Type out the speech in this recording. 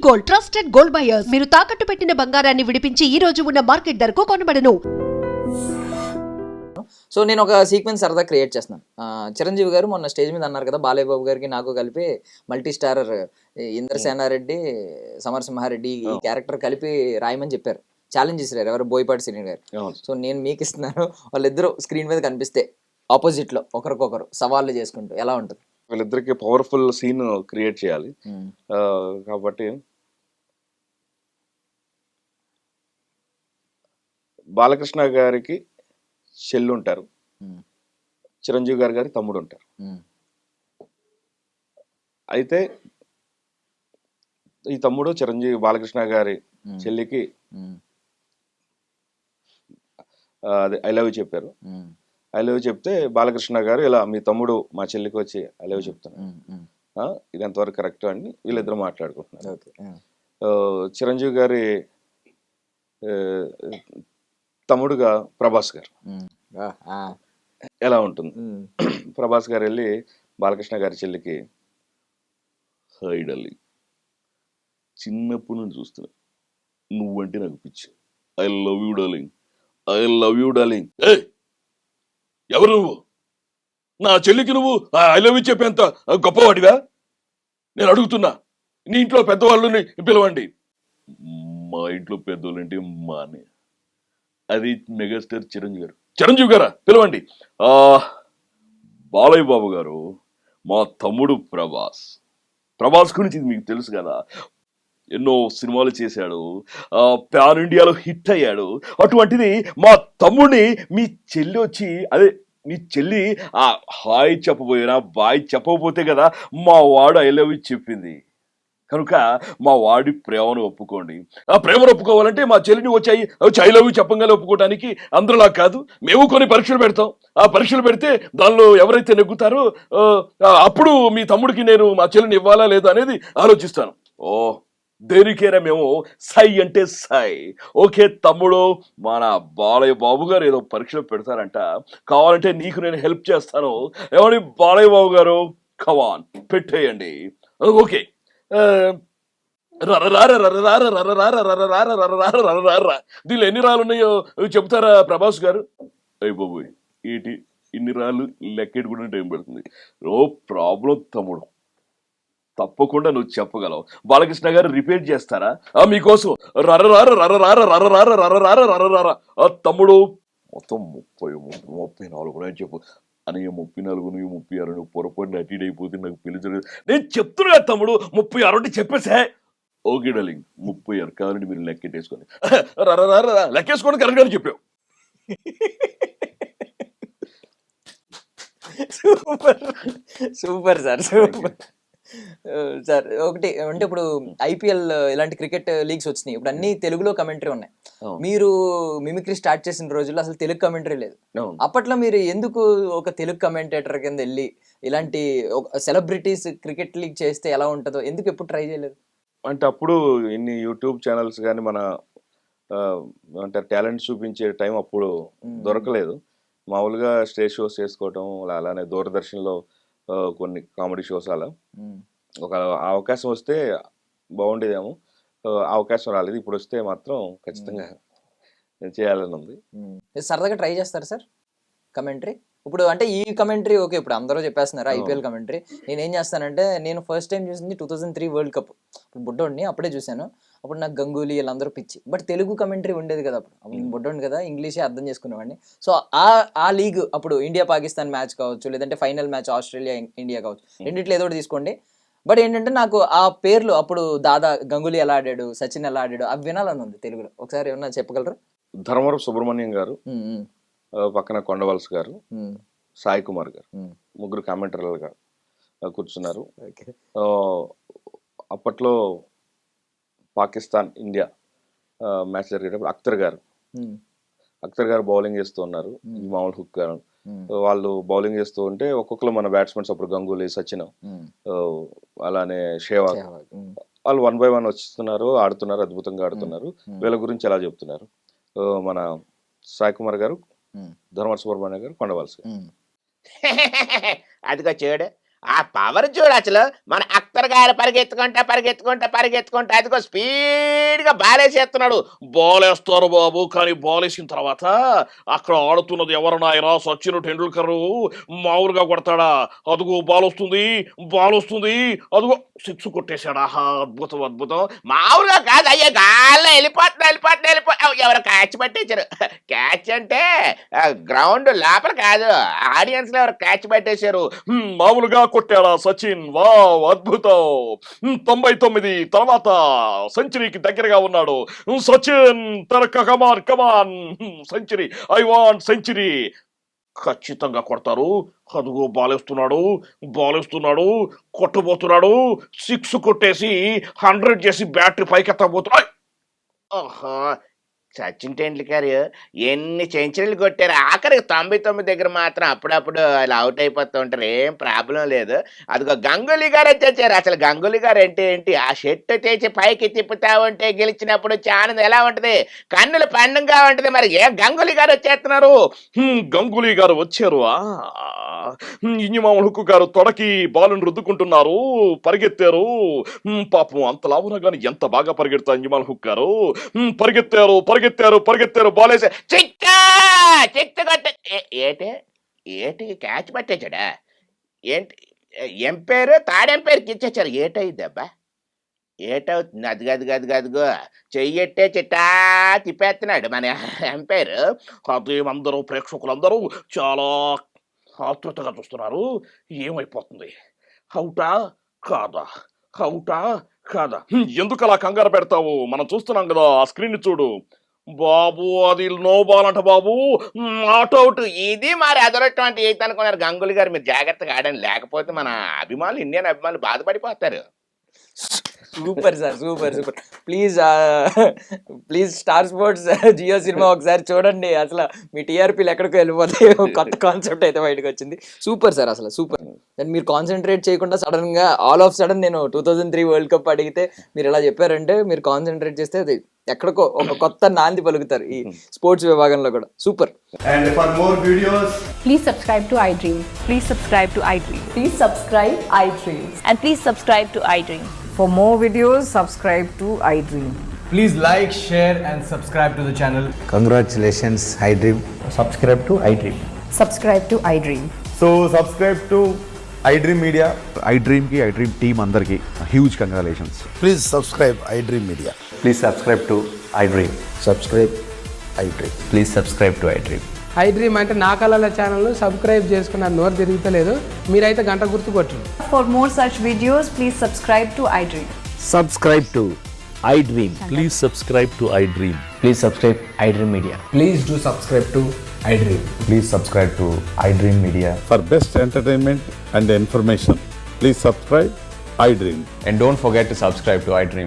Gold, trusted gold buyers. మీరు తాకట్టు పెట్టిన బంగారాన్ని విడిపించి ఈ రోజు ఉన్న మార్కెట్ ధరకు కొనబడను. సో నేను ఒక సీక్వెన్స్ సరదా క్రియేట్ చేస్తున్నాను. చిరంజీవి గారు మొన్న స్టేజ్ మీద అన్నారు కదా, బాలయ్య బాబు గారికి నాకు కలిపి మల్టీ స్టారర్ ఇంద్రసేనారెడ్డి, సమరసింహారెడ్డి ఈ క్యారెక్టర్ కలిపి రాయమని చెప్పారు. ఛాలెంజ్ చేశారు ఎవరు, బోయపాటి శ్రీని గారు. సో నేను మీకు ఇస్తున్నాను, వాళ్ళిద్దరూ స్క్రీన్ మీద కనిపిస్తే ఆపోజిట్ లో ఒకరికొకరు సవాళ్ళు చేసుకుంటూ ఎలా ఉంటుంది? వాళ్ళిద్దరికి పవర్ఫుల్ సీన్ క్రియేట్ చేయాలి. కాబట్టి బాలకృష్ణ గారికి చెల్లి ఉంటారు, చిరంజీవి గారి తమ్ముడు ఉంటారు. అయితే ఈ తమ్ముడు చిరంజీవి బాలకృష్ణ గారి చెల్లికి అదే ఐ లవ్ యూ చెప్పారు. ఐ లవ్ యూ చెప్తే బాలకృష్ణ గారు ఇలా మీ తమ్ముడు మా చెల్లికి వచ్చి ఐ లవ్ యూ చెప్తాను, ఇది ఎంతవరకు కరెక్ట్ అని వీళ్ళిద్దరు మాట్లాడుకుంటున్నారు. చిరంజీవి గారి తమ్ముడుగా ప్రభాస్ గారు ఎలా ఉంటుంది? ప్రభాస్ గారు వెళ్ళి బాలకృష్ణ గారి చెల్లికి హాయ్ డార్లింగ్, చిన్నప్పుడు నుంచి చూస్తున్నా, నువ్వంటే నాకు పిచ్చి, I love you darling, I love you darling. ఎవరు నువ్వు? నా చెల్లికి నువ్వు ఐ లవ్ యూ చెప్పేంత గొప్పవాడివా? నేను అడుగుతున్నా, నీ ఇంట్లో పెద్దవాళ్ళని పిలవండి. మా ఇంట్లో పెద్దవాళ్ళు అంటే మా అన్నయ్య, అది మెగాస్టార్ చిరంజీవి గారు. చిరంజీవి గారా పిలవండి. బాలయ్య బాబు గారు మా తమ్ముడు ప్రభాస్. ప్రభాస్ గురించి మీకు తెలుసు కదా, ఎన్నో సినిమాలు చేశాడు, పాన్ ఇండియాలో హిట్ అయ్యాడు. అటువంటిది మా తమ్ముడిని మీ చెల్లి వచ్చి, అదే మీ చెల్లి హాయ్ చెప్పబోయినా బాయ్ చెప్పకపోతే కదా మా వాడు ఐ లవ్ యూ చెప్పింది. కనుక మా వాడి ప్రేమను ఒప్పుకోండి. ఆ ప్రేమను ఒప్పుకోవాలంటే మా చెల్లిని వచ్చి ఐ లవ్ యూ చెప్పగానే ఒప్పుకోవడానికి అందరిలా కాదు, మేము కొన్ని పరీక్షలు పెడతాం. ఆ పరీక్షలు పెడితే దానిలో ఎవరైతే నెగ్గుతారో అప్పుడు మీ తమ్ముడికి నేను మా చెల్లిని ఇవ్వాలా లేదా అనేది ఆలోచిస్తాను. దేనికైనా మేము సై అంటే సై. ఓకే తమ్ముడు, మన బాలయ్య బాబు గారు ఏదో పరీక్షలు పెడతారంట, కావాలంటే నీకు నేను హెల్ప్ చేస్తాను. ఏమని బాలయ్య బాబు గారు, కమాన్ పెట్టేయండి. ఓకే, దీనిలో ఎన్ని రాళ్ళు ఉన్నాయో చెప్తారా ప్రభాస్ గారు? అయ్య బాబు ఏంటి ఇన్ని రాళ్ళు లెక్కెట్టు కూడా టైం పడుతుంది. నో ప్రాబ్లం తమ్ముడు, తప్పకుండా నువ్వు చెప్పగలవు. బాలకృష్ణ గారు రిపీట్ చేస్తారా మీకోసం? తమ్ముడు మొత్తం 34 చెప్పు అని, 34 36 నువ్వు పొరపాటు అటీడ్ అయిపోతే నాకు పెళ్లి జరగదు. నేను చెప్తున్నా తమ్ముడు 36 అంటే చెప్పేసా. ఓకే డార్లింగ్ 36 కావాలంటే మీరు లెక్కెట్టేసుకోండి. లెక్కేసుకోండి కరెక్ట్ అని చెప్పావు. Super super sir, super sir. ఒకటి అంటే ఇప్పుడు ఐపీఎల్ ఇలాంటి క్రికెట్ లీగ్స్ వచ్చినాయి, ఇప్పుడు అన్ని తెలుగులో కమెంటరీ ఉన్నాయి. మీరు మిమిక్రీ స్టార్ట్ చేసిన రోజుల్లో అసలు తెలుగు కమెంటరీ లేదు. అప్పట్లో మీరు ఎందుకు ఒక తెలుగు కమెంటేటర్ కింద వెళ్ళి ఇలాంటి సెలబ్రిటీస్ క్రికెట్ లీగ్ చేస్తే ఎలా ఉంటుందో ఎందుకు ఎప్పుడు ట్రై చేయలేదు? అంటే అప్పుడు ఇన్ని యూట్యూబ్ ఛానల్స్ కానీ మన అంటే టాలెంట్ చూపించే టైం అప్పుడు దొరకలేదు. మామూలుగా స్టేజ్ షోస్ చేసుకోవటం, అలానే దూరదర్శన్లో కొన్ని కామెడీ షోస్, అలా ఒక అవకాశం వస్తే బాగుండేదేమో. అవకాశం రాలేదు, ఇప్పుడు వస్తే మాత్రం ఖచ్చితంగా చేయాలని ఉంది. సరదాగా ట్రై చేస్తారు సార్ కమెంటరీ? ఇప్పుడు అంటే ఈ కమెంటరీ ఓకే, ఇప్పుడు అందరూ చెప్పేస్తున్నారు ఐపీఎల్ కమెంటరీ. నేనేం చేస్తానంటే, నేను ఫస్ట్ టైం చూసింది 2003 వరల్డ్ కప్. ఇప్పుడు బుడ్డోడిని అప్పుడే చూశాను. అప్పుడు నాకు గంగూలీ వీళ్ళందరూ పిచ్చి, బట్ తెలుగు కమెంటరీ ఉండేది కదా అప్పుడు. నేను బుడ్డోడిని కదా, ఇంగ్లీషే అర్థం చేసుకునేవాడిని. సో ఆ లీగ్ అప్పుడు ఇండియా పాకిస్తాన్ మ్యాచ్ కావచ్చు, లేదంటే ఫైనల్ మ్యాచ్ ఆస్ట్రేలియా ఇండియా కావచ్చు, రెండిట్లో ఏదో ఒకటి తీసుకోండి. బట్ ఏంటంటే నాకు ఆ పేర్లు అప్పుడు దాదా గంగూలీ ఎలా ఆడాడు, సచిన్ ఎలా ఆడాడు అవి వినాలని ఉంది తెలుగులో. ఒకసారి ఏమన్నా చెప్పగలరా? ధర్మవరం సుబ్రహ్మణ్యం గారు, పక్కన కొండవలస గారు, సాయి కుమార్ గారు, ముగ్గురు కామెంటర్లుగా కూర్చున్నారు. అప్పట్లో పాకిస్తాన్ ఇండియా మ్యాచ్ జరిగేటప్పుడు అఖ్తర్ గారు బౌలింగ్ చేస్తూ ఉన్నారు, మామూలు హుక్ గారు. వాళ్ళు బౌలింగ్ చేస్తూ ఉంటే ఒక్కొక్కరు మన బ్యాట్స్మెన్స్ అప్పుడు గంగూలీ, సచిన్, అలానే షేవాగ్, వాళ్ళు 1 by 1 వస్తున్నారు, ఆడుతున్నారు, అద్భుతంగా ఆడుతున్నారు. వీళ్ళ గురించి ఎలా చెప్తున్నారు మన సాయి కుమార్ గారు, ధర్మవరం సుబ్రహ్మణ్యం గారు, కొండవలస గారు. అదిగా చేయడే ఆ పవర్ చూడు అసలు. మన అఖ్తర్ గారు పరిగెత్తుకుంటా అదిగో స్పీడ్గా బాలేసేస్తున్నాడు. బాలేస్తారు బాబు, కానీ బాలేసిన తర్వాత అక్కడ ఆడుతున్నది ఎవరన్నాయన? సచిన్ టెండూల్కర్ మామూలుగా కొడతాడా? అదుగో బాల్ వస్తుంది, అదుగో సిక్స్ కొట్టేశాడు. ఆహా, అద్భుతం అద్భుతం. మామూలుగా కాదు అయ్యా, గాల్లో వెళ్ళిపోతున్నా ఎవరు క్యాచ్ పట్టేశారు. క్యాచ్ అంటే గ్రౌండ్ లోపల కాదు, ఆడియన్స్ లో ఎవరు క్యాచ్ పట్టేశారు. మామూలుగా కొట్టాడా సచిన్? వావ్, అద్భుతం. 99 తర్వాత సెంచరీకి దగ్గరగా ఉన్నాడు సచిన్. కమాన్ సెంచరీ, ఐ వాంట్ సెంచరీ. ఖచ్చితంగా కొడతారు. అదుగో బాలేస్తున్నాడు, కొట్టబోతున్నాడు. 6 కొట్టేసి 100 చేసి బ్యాటరీ పైకెత్తబోతున్నాడు. ఓహో, సచిన్ టెండూల్కర్ ఎన్ని సెంచరీలు కొట్టారు. ఆఖరికి 99 దగ్గర మాత్రం అప్పుడప్పుడు అలా అవుట్ అయిపోతూ ఉంటారు, ఏం ప్రాబ్లం లేదు. అదిగో గంగూలీ గారు వచ్చేసారు. అసలు గంగూలీ గారు అంటే ఏంటి, ఆ షర్ట్ తెచ్చి పైకి తిప్పుతా ఉంటే గెలిచినప్పుడు ఆనందం ఎలా ఉంటది, కన్నులు పండుగగా ఉంటది. మరి ఏం గంగూలీ గారు వచ్చేస్తున్నారు. గంగూలీ గారు వచ్చారు. ఇంజమాముల్ హుక్కు గారు తొడకి బాలుని రుద్దుకుంటున్నారు, పరిగెత్తారు. పాపం అంత లావునా గాని ఎంత బాగా పరిగెడతారు ఇంజమాముల్ హుక్ గారు. పరిగెత్తారు, బాలేసే చిక్కు కొట్ట ఏటి క్యాచ్ పట్టేశాడా ఏంటి? ఎంపైర్ తాడెంపైర్కి ఇచ్చేసారు. ఏటైంది అబ్బా, ఏటవుతుంది? అదిగో చెయ్యట్టే చిట్టా తిప్పేస్తున్నాడు మన ఎంపైర్. అందరూ ప్రేక్షకులందరూ చాలా ఆతృతగా చూస్తున్నారు. ఏమైపోతుంది? అవుటా కాదా? ఎందుకు అలా కంగారు పెడతావు? మనం చూస్తున్నాం కదా, ఆ స్క్రీన్ చూడు బాబు. అది నో బాల్ అంట బాబు, నాట్ అవుట్. ఇది మరి అదొరటువంటి ఏంటి అనుకున్నారు గంగూలీ గారు. మీరు జాగ్రత్తగా ఆడండి, లేకపోతే మన అభిమానులు, ఇండియన్ అభిమానులు బాధపడిపోతారు. Super sir, super. Please Star Sports Jio Cinema ఒకసారి చూడండి. అసలు మీ టీఆర్పీలు ఎక్కడికో వెళ్ళిపోతాయి. కొత్త కాన్సెప్ట్ అయితే బయటకు వచ్చింది. సూపర్ సార్, అసలు సూపర్. అండ్ మీరు కాన్సన్ట్రేట్ చేయకుండా సడన్ గా ఆల్ ఆఫ్ సడన్ నేను 2003 వరల్డ్ కప్ అడిగితే మీరు ఇలా చెప్పారంటే, మీరు కాన్సన్ట్రేట్ చేస్తే అది ఎక్కడికో ఒక కొత్త నాంది పలుకుతారు ఈ స్పోర్ట్స్ విభాగంలో కూడా. Super. And for more videos, Please subscribe to iDream. Please subscribe to iDream. Please subscribe iDream. And please subscribe to iDream. For more videos, subscribe to iDream. please like, share and subscribe to the channel. Congratulations, iDream. Subscribe to iDream. Subscribe to iDream. So subscribe to iDream Media. iDream team andarki huge congratulations. Please subscribe iDream Media. Please subscribe to iDream. Subscribe iDream. Please subscribe to iDream. iDream అంటే నా కళల ఛానల్ను subscribe చేసుకున్న నోరు తిరుగుతలేదు, మీరైతే గంట గుర్తు కొట్టండి. For more such videos, please subscribe to iDream. Subscribe to iDream. Please subscribe to iDream. Please subscribe iDream Media. Please do subscribe to iDream. Please subscribe to iDream Media. For best entertainment and information, please subscribe iDream. And don't forget to subscribe to iDream.